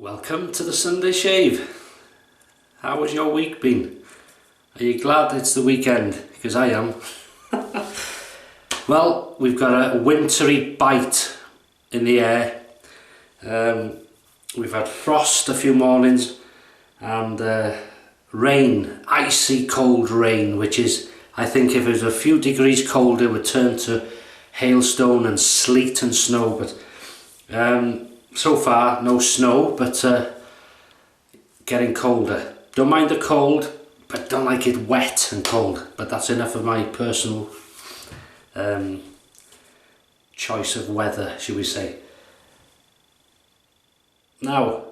Welcome to the Sunday Shave. How has your week been? Are you glad it's the weekend? Because I am. Well, we've got a wintry bite in the air. We've had frost a few mornings and rain, icy cold rain, which is, I think if it was a few degrees colder, it would turn to hailstone and sleet and snow. But so far, no snow, but getting colder. Don't mind the cold, but don't like it wet and cold. But that's enough of my personal choice of weather, should we say. Now,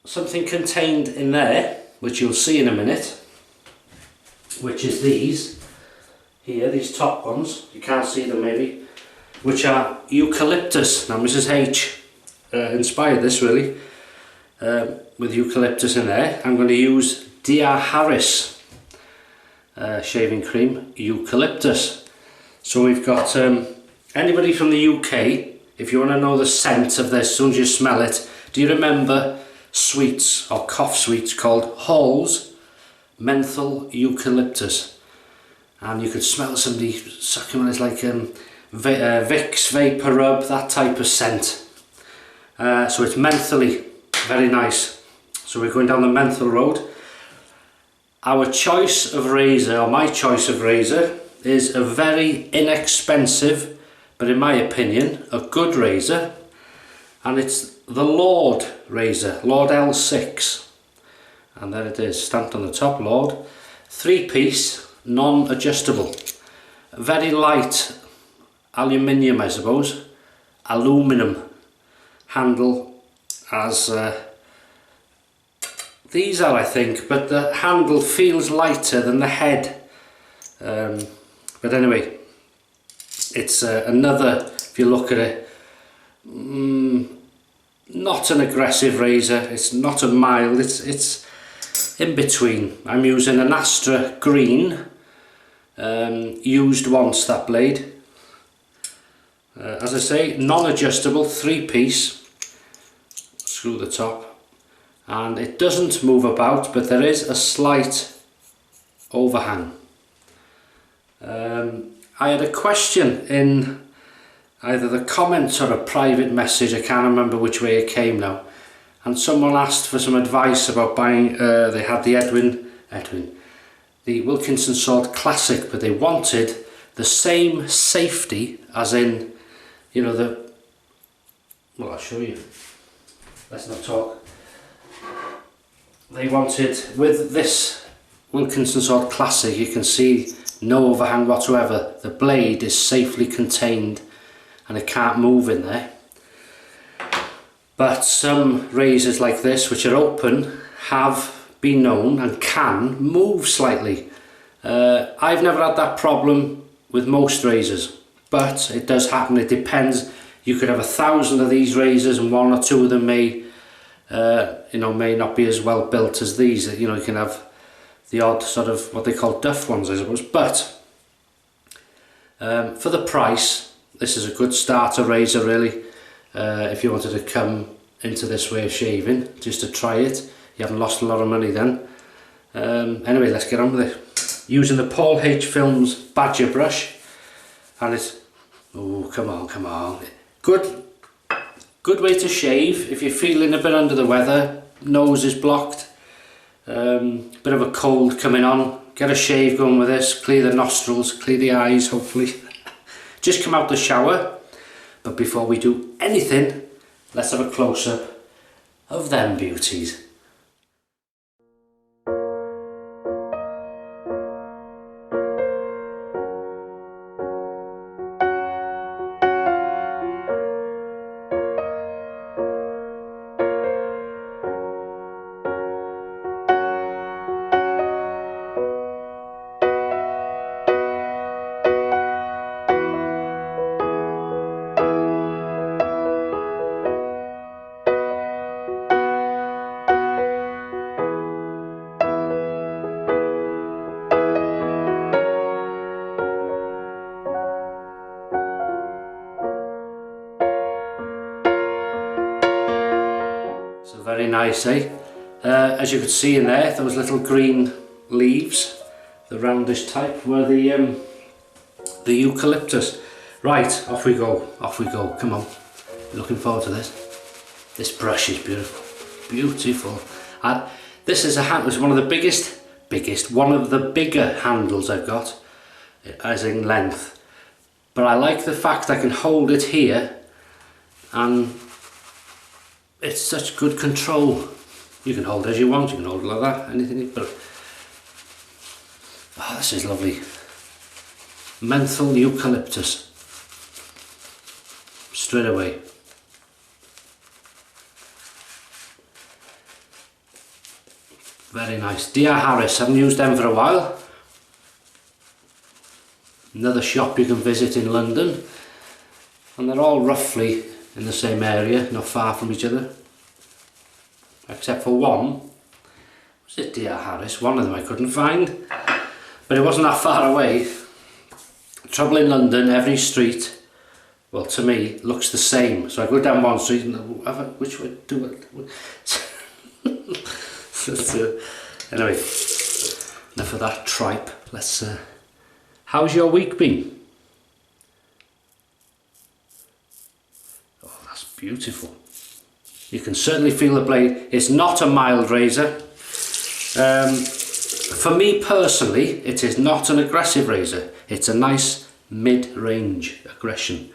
something contained in there, which you'll see in a minute, which is these here, these top ones. You can't see them maybe, which are eucalyptus. Now, Mrs. H inspired this really with eucalyptus in there. I'm going to use D.R.Harris shaving cream, eucalyptus. So we've got anybody from the UK, if you want to know the scent of this, as soon as you smell it, do you remember sweets or cough sweets called Hall's Menthol Eucalyptus? And you could smell somebody sucking on it, like Vicks Vapor Rub, that type of scent. So it's mentholy, very nice. So we're going down the menthol road. Our choice of razor, or my choice of razor, is a very inexpensive, but in my opinion, a good razor. And it's the Lord razor, Lord L6. And there it is, stamped on the top, Lord. 3-piece, non-adjustable. Very light aluminium, I suppose. Aluminum handle, as these are, I think, but the handle feels lighter than the head. But anyway, it's another, if you look at it, not an aggressive razor. It's not a mild, it's in between. I'm using an Astra green, used once, that blade. As I say, non-adjustable, 3-piece. Screw the top, and it doesn't move about, but there is a slight overhang. I had a question in either the comments or a private message, I can't remember which way it came now, and someone asked for some advice about buying, they had the the Wilkinson Sword Classic, but they wanted the same safety as in, you know, well, I'll show you. Let's not talk. They wanted, with this Wilkinson Sword Classic, you can see no overhang whatsoever. The blade is safely contained and it can't move in there. But some razors like this, which are open, have been known and can move slightly. I've never had that problem with most razors, but it does happen. It depends. You could have 1,000 of these razors and 1 or 2 of them may may not be as well built as these. You know, you can have the odd sort of what they call duff ones, I suppose. But for the price, this is a good starter razor really. If you wanted to come into this way of shaving, just to try it, you haven't lost a lot of money then. Anyway, let's get on with it. Using the PaulHFilms Badger brush, and it's, oh, come on. Good way to shave if you're feeling a bit under the weather, nose is blocked, bit of a cold coming on. Get a shave going with this, clear the nostrils, clear the eyes hopefully. Just come out the shower, but before we do anything, let's have a close-up of them beauties. Very nice, eh? As you could see in there, those little green leaves, the roundish type, were the eucalyptus. Right, off we go, come on. Looking forward to this. This brush is beautiful, beautiful. This is one of the one of the bigger handles I've got, as in length. But I like the fact I can hold it here and it's such good control. You can hold it as you want, you can hold it like that, anything, but oh, this is lovely. Menthol eucalyptus. Straight away. Very nice. D.R.Harris, haven't used them for a while. Another shop you can visit in London, and they're all roughly in the same area, not far from each other, except for one. Was it D.R.Harris? One of them I couldn't find, but it wasn't that far away. Trouble in London, every street, well, to me, looks the same. So I go down one street and which way do it? Anyway, enough of that tripe. Let's. How's your week been? Oh, that's beautiful. You can certainly feel the blade. It's not a mild razor. For me personally, it is not an aggressive razor. It's a nice mid-range aggression.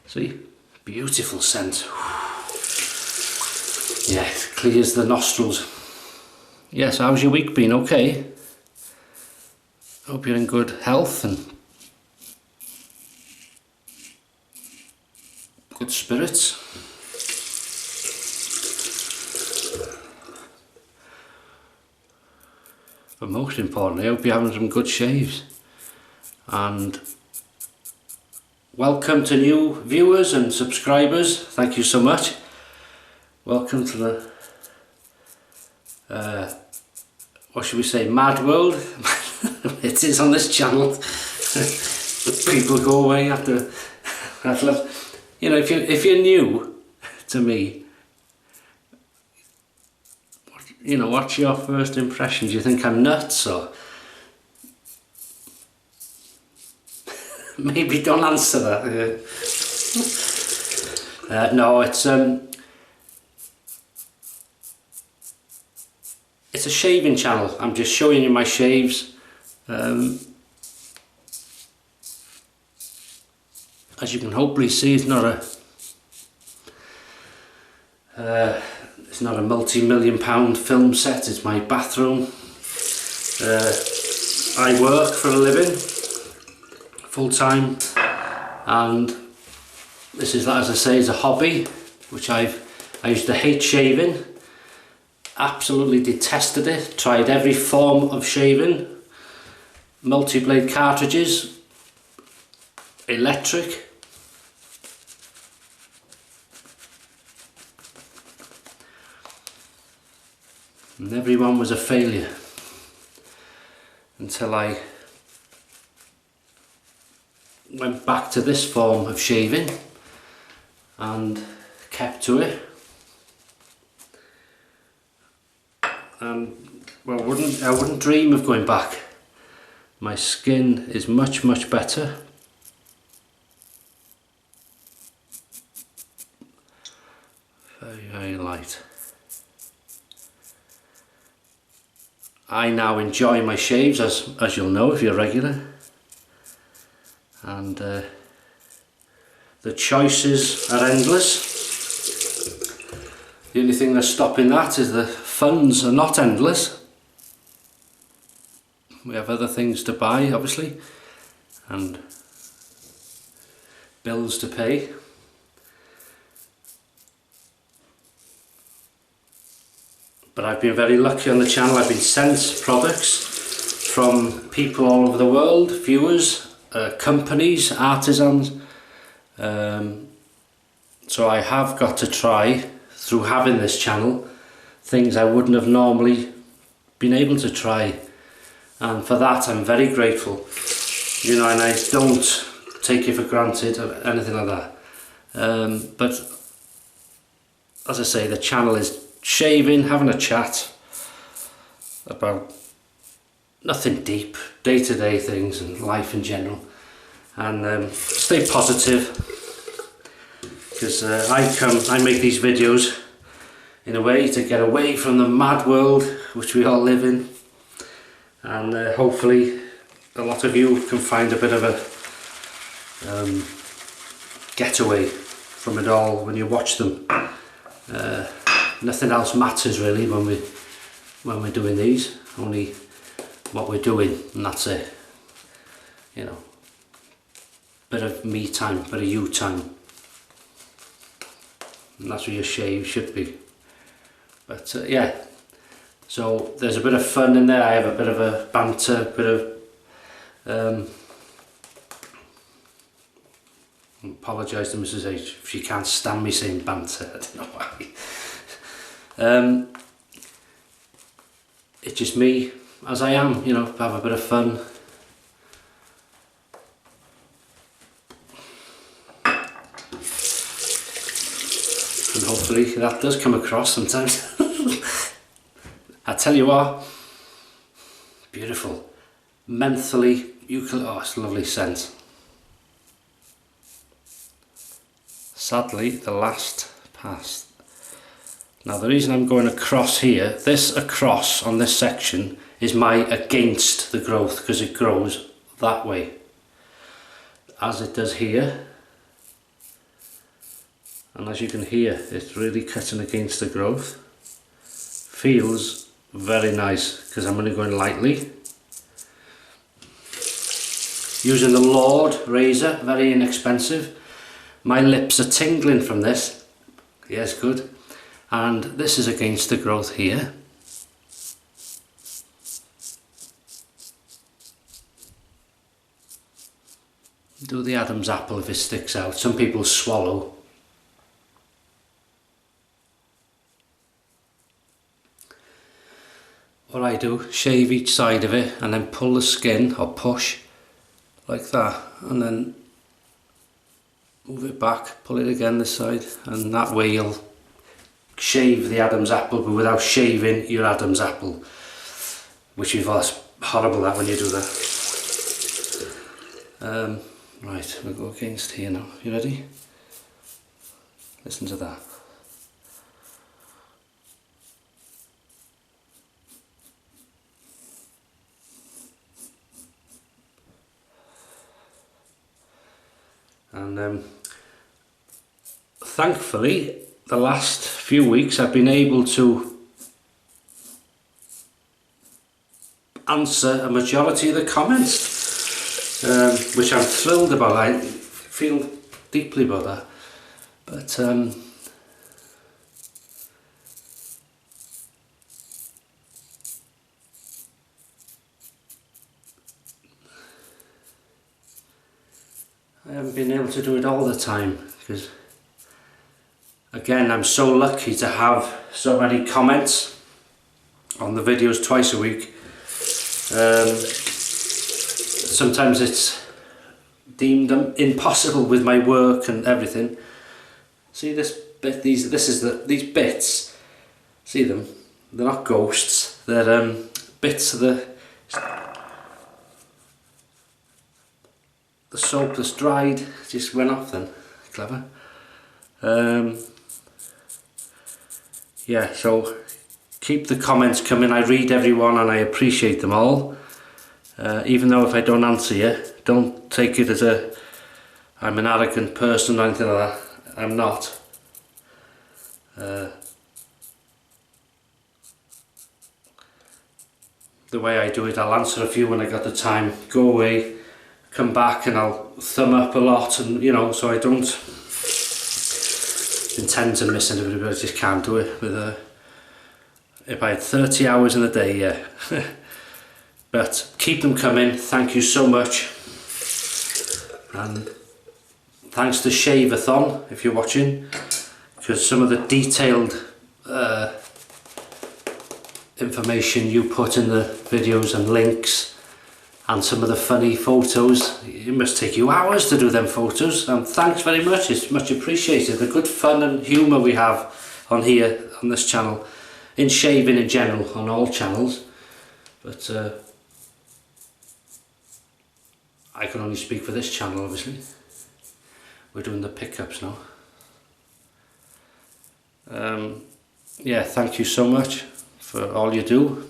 See, beautiful scent. Yeah, it clears the nostrils. Yes, how's your week been? Okay. Hope you're in good health and good spirits. But most importantly, I hope you're having some good shaves. And welcome to new viewers and subscribers. Thank you so much. Welcome to the, what should we say, mad world. It is on this channel. People go away after, you know, if you're new to me, you know, what's your first impression? Do you think I'm nuts, or maybe don't answer that? No, it's a shaving channel. I'm just showing you my shaves. As you can hopefully see, it's not a multi-million pound film set. It's my bathroom. I work for a living, full time, and this is, as I say, is a hobby which I used to hate shaving. Absolutely detested it. Tried every form of shaving. Multi-blade cartridges, electric. And everyone was a failure until I went back to this form of shaving and kept to it. And well, I wouldn't dream of going back. My skin is much better. Very light. I now enjoy my shaves, as you'll know if you're regular, and the choices are endless. The only thing that's stopping that is the funds are not endless. We have other things to buy, obviously, and bills to pay. But I've been very lucky on the channel. I've been sent products from people all over the world, viewers, companies, artisans. So I have got to try, through having this channel, things I wouldn't have normally been able to try. and for that I'm very grateful, you know, and I don't take it for granted or anything like that. But as I say, the channel is shaving, having a chat about nothing deep, day-to-day things and life in general, and stay positive, because I make these videos in a way to get away from the mad world which we all live in, and hopefully a lot of you can find a bit of a getaway from it all when you watch them. Nothing else matters really when we're doing these, only what we're doing, and that's it, you know. Bit of me time, bit of you time, and that's what your shave should be. But yeah, so there's a bit of fun in there. I have a bit of a banter, bit of apologise to Mrs H if she can't stand me saying banter, I don't know why. It's just me as I am, you know, have a bit of fun. And hopefully that does come across sometimes. I tell you what, beautiful, mentholy, oh, it's a lovely scent. Sadly, the last passed. Now the reason I'm going across here, this across on this section is my against the growth, because it grows that way, as it does here. And as you can hear, it's really cutting against the growth. Feels very nice, because I'm only going lightly. Using the Lord razor, very inexpensive. My lips are tingling from this. Yes, good. And this is against the growth here. Do the Adam's apple if it sticks out. Some people swallow. What I do, shave each side of it and then pull the skin, or push like that, and then move it back, pull it again this side, and that way you'll shave the Adam's apple but without shaving your Adam's apple, which is horrible that when you do that. Right, we'll go against here now. You ready? Listen to that. And thankfully the last few weeks I've been able to answer a majority of the comments, which I'm thrilled about. I feel deeply about that, but I haven't been able to do it all the time, because again I'm so lucky to have so many comments on the videos twice a week. Sometimes it's deemed impossible with my work and everything. See this bit, these bits, see them? They're not ghosts, they're bits of the soap that's dried, just went off then. Clever. Yeah, so keep the comments coming. I read everyone and I appreciate them all. Even though if I don't answer you, don't take it as I'm an arrogant person or anything like that. I'm not. The way I do it, I'll answer a few when I got the time, go away, come back, and I'll thumb up a lot, and you know, so I don't intend to miss anybody, but I just can't do it with if I had 30 hours in the day, yeah. But keep them coming. Thank you so much, and thanks to Shave-a-thon if you're watching, because some of the detailed information you put in the videos and links, and some of the funny photos. It must take you hours to do them photos, and thanks very much, it's much appreciated. The good fun and humour we have on here, on this channel, in shaving in general, on all channels. But I can only speak for this channel, obviously. We're doing the pickups now. Yeah, thank you so much for all you do.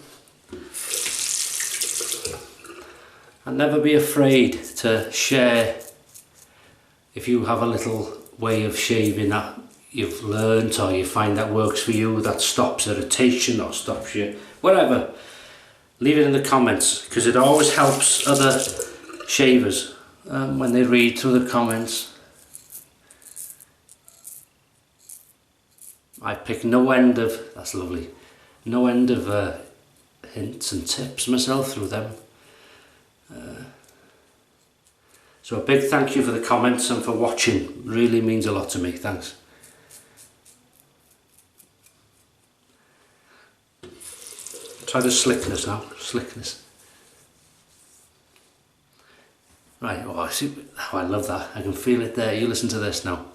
And never be afraid to share if you have a little way of shaving that you've learned, or you find that works for you, that stops irritation or stops you, whatever. Leave it in the comments, because it always helps other shavers when they read through the comments. I pick no end of, that's lovely, no end of hints and tips myself through them. So a big thank you for the comments and for watching, really means a lot to me, thanks. Try the slickness now, slickness. Right, oh I see, oh, I love that, I can feel it there, you listen to this now.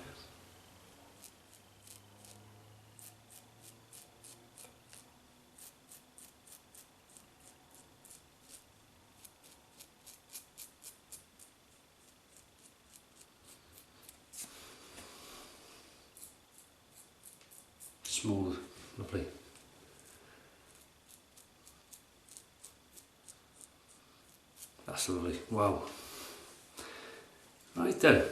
Smooth, lovely. That's lovely, wow. Right then.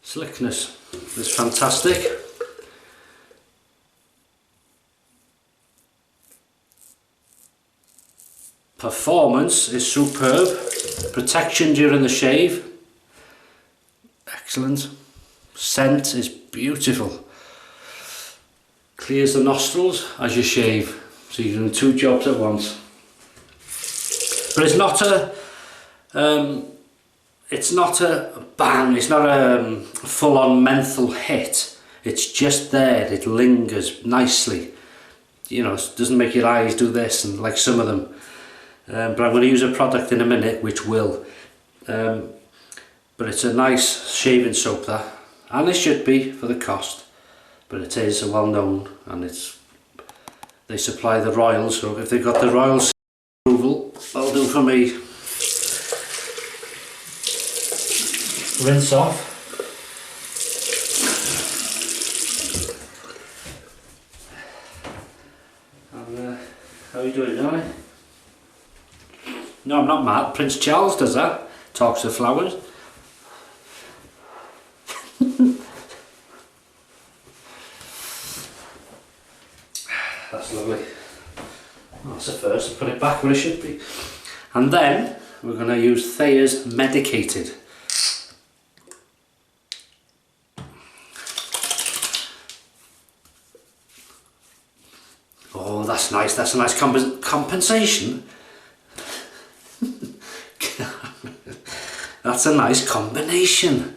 Slickness is fantastic. Performance is superb. Protection during the shave, excellent. Scent is beautiful. Clears the nostrils as you shave, so you're doing two jobs at once. But it's not a bang, it's not a full-on menthol hit. It's just there, it lingers nicely. You know, it doesn't make your eyes do this, and like some of them. But I'm going to use a product in a minute which will. But it's a nice shaving soap, that, and it should be for the cost. But it is a well known, and they supply the Royals, so if they've got the Royals approval, that'll do for me. Rinse off. And how are you doing, Johnny? No, I'm not mad. Prince Charles does that. Talks to flowers. That's lovely. Oh, that's the first. Put it back where it should be. And then we're going to use Thayers Medicated. Oh, that's nice. That's a nice compensation. That's a nice combination.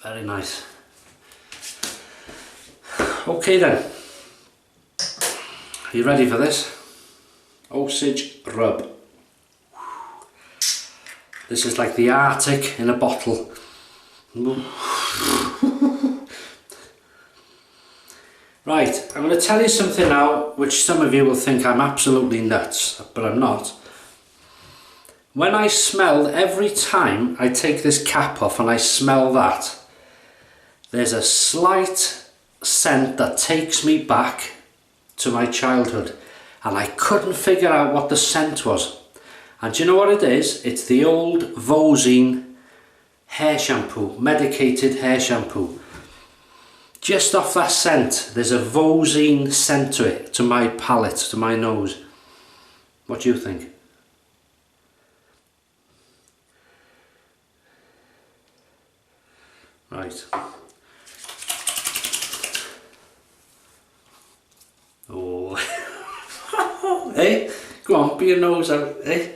Very nice. Okay then. Are you ready for this? Osage rub. This is like the Arctic in a bottle. Right, I'm going to tell you something now which some of you will think I'm absolutely nuts, but I'm not. When I smell, every time I take this cap off and I smell that, there's a slight scent that takes me back to my childhood, and I couldn't figure out what the scent was. And do you know what it is? It's the old Vosine hair shampoo, medicated hair shampoo. Just off that scent, there's a Vosine scent to it, to my palate, to my nose. What do you think? Right. Oh. Hey, go on, put your nose out, eh?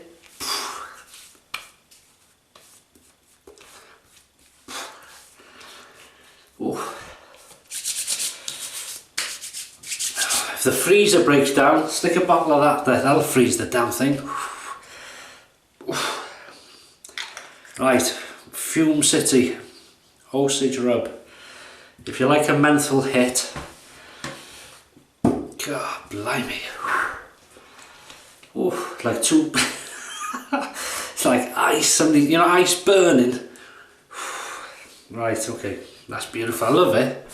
if the freezer breaks down, stick a bottle of that there, that'll freeze the damn thing. Right, Fume City Osage rub. If you like a menthol hit, God blimey. Oh, like two. It's like ice, somebody, you know, ice burning. Right, okay, that's beautiful. I love it.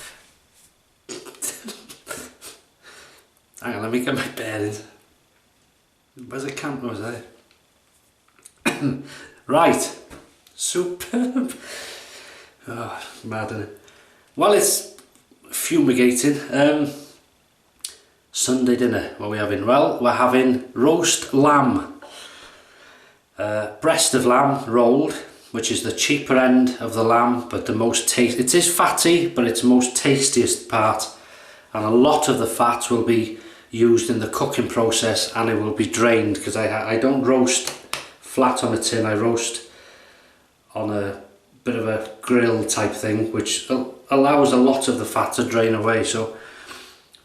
Hang on, let me get my bearings. Where's the camera? Was there? Right, superb. Oh, mad, isn't it? Well, it's fumigating. Sunday dinner, what are we having? Well, we're having roast lamb. Breast of lamb rolled, which is the cheaper end of the lamb, but the most tasty. It is fatty, but it's the most tastiest part. And a lot of the fat will be used in the cooking process, and it will be drained, because I don't roast flat on a tin, I roast on a bit of a grill type thing, which allows a lot of the fat to drain away. So,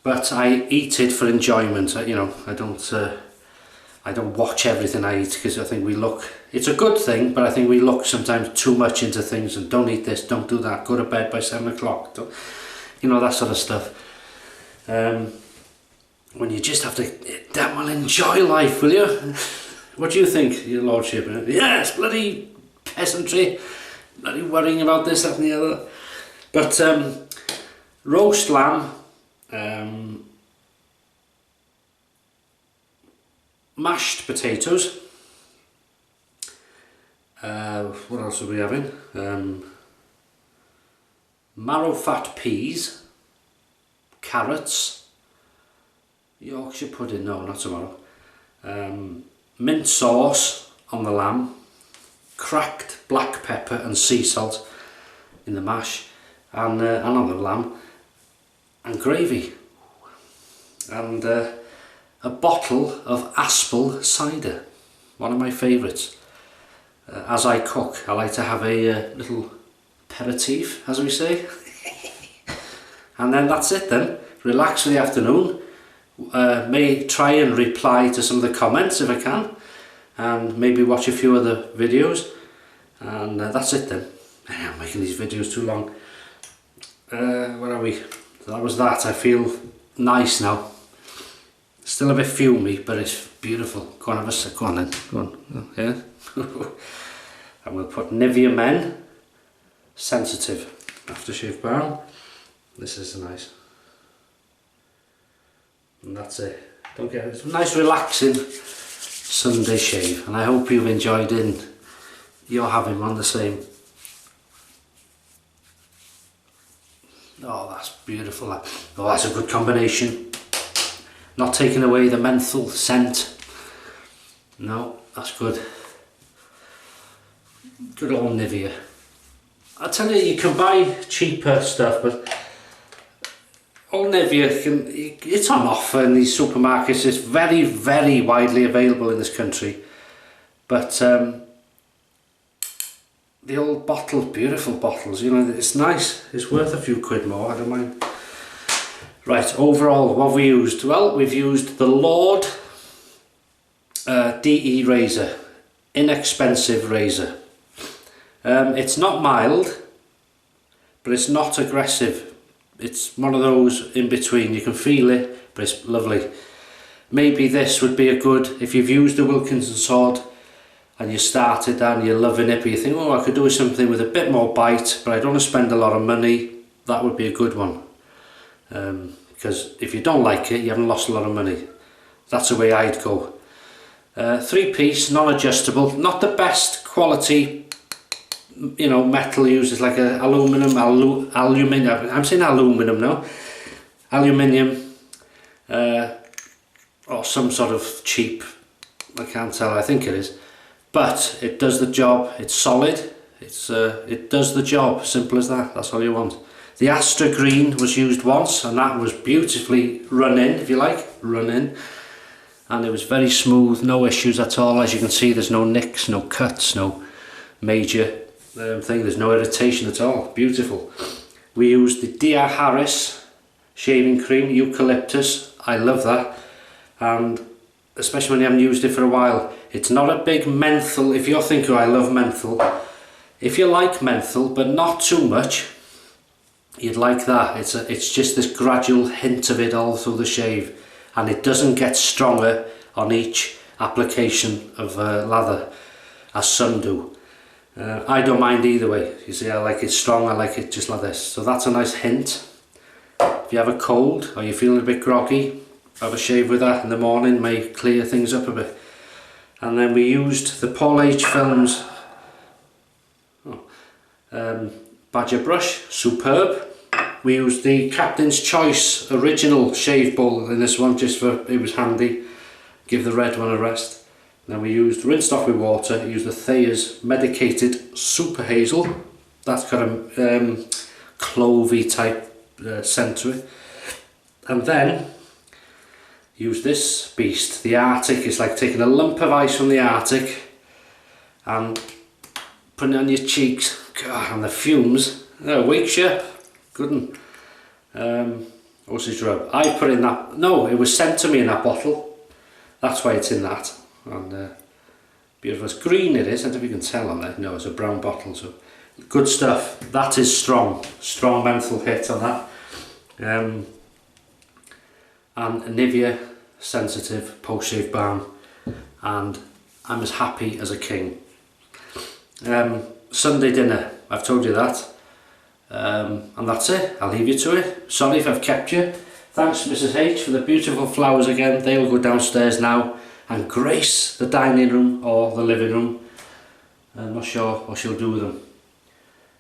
but I eat it for enjoyment. You know, I don't watch everything I eat, because I think we look, it's a good thing, but I think we look sometimes too much into things, and don't eat this, don't do that, go to bed by 7 o'clock, you know, that sort of stuff. When you just have to, damn well enjoy life, will you? What do you think, your lordship? Yes, bloody peasantry, bloody worrying about this, that and the other. But roast lamb, mashed potatoes, what else are we having? Marrow fat peas, carrots, Yorkshire pudding, no, not tomorrow, mint sauce on the lamb, cracked black pepper and sea salt in the mash, and on the lamb, and gravy, and a bottle of Aspel cider, one of my favourites. As I cook, I like to have a little aperitif, as we say. And then that's it then. Relax for the afternoon. May try and reply to some of the comments if I can, and maybe watch a few other videos, and that's it then. I'm making these videos too long. Where are we? So that was that. I feel nice now. Still a bit fumy, but it's beautiful. Go on, have a sip. Go on then. Go on. Yeah. And we'll put Nivea Men Sensitive Aftershave Balm. This is nice. And that's it. Don't get it. It's a nice relaxing Sunday shave, and I hope you've enjoyed it and you're having one the same. Oh, that's beautiful. Oh, that's a good combination. Not taking away the menthol scent. No, that's good. Good old Nivea. I tell you, you can buy cheaper stuff, but old Nivea, it's on offer in these supermarkets. It's very, very widely available in this country. But the old bottles, beautiful bottles, you know, it's nice. It's worth a few quid more, I don't mind. Right, overall, what have we used? Well, we've used the Lord DE razor, inexpensive razor. It's not mild, but it's not aggressive. It's one of those in between. You can feel it, but it's lovely. Maybe this would be a good, if you've used a Wilkinson sword and you started that and you're loving it, but you think, oh, I could do something with a bit more bite, but I don't want to spend a lot of money, that would be a good one. Because if you don't like it, you haven't lost a lot of money. That's the way I'd go. 3-piece, non-adjustable, not the best quality, you know, metal used. It's like a aluminium, I'm saying aluminium now, aluminium, or some sort of cheap, I can't tell, I think it is, but it does the job. It's solid, it does the job, simple as that. That's all you want. The Astra green was used once, and that was beautifully run in, if you like, run in, and it was very smooth, no issues at all. As you can see, there's no nicks, no cuts, no major thing, there's no irritation at all. Beautiful. We used the D.R.Harris shaving cream, Eucalyptus. I love that, and especially when you haven't used it for a while. It's not a big menthol. If you're thinking, oh, I love menthol, if you like menthol but not too much, you'd like that. It's just this gradual hint of it all through the shave, and it doesn't get stronger on each application of lather as some do. I don't mind either way. You see, I like it strong, I like it just like this. So that's a nice hint. If you have a cold or you're feeling a bit groggy, have a shave with that in the morning, may clear things up a bit. And then we used the PaulHFilms Badger brush, superb. We used the Captain's Choice original shave bowl in this one, just for it was handy. Give the red one a rest. Then we rinsed off with water, used the Thayers Medicated Super Hazel. That's got a clovey type scent to it. And then use this beast, the Arctic. It's like taking a lump of ice from the Arctic and putting it on your cheeks. God, and the fumes, wakes you up. Good one. Osage rub. I put in that, no, it was sent to me in that bottle. That's why it's in that. And beautiful. It's green, it is. I don't know if you can tell on there. No, it's a brown bottle. So good stuff. That is strong menthol hit on that. And Nivea sensitive post-shave balm, and I'm as happy as a king. Sunday dinner, I've told you that, and that's it. I'll leave you to it. Sorry if I've kept you. Thanks Mrs H for the beautiful flowers again. They will go downstairs now and grace the dining room or the living room. I'm not sure what she'll do with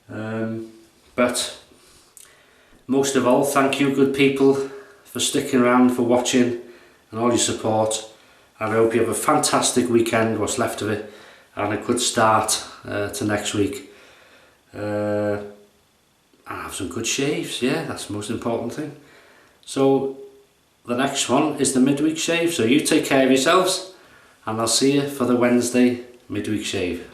them, but most of all, thank you good people for sticking around, for watching and all your support, and I hope you have a fantastic weekend, what's left of it, and a good start to next week, and have some good shaves. Yeah, that's the most important thing. So the next one is the midweek shave, so you take care of yourselves, and I'll see you for the Wednesday midweek shave.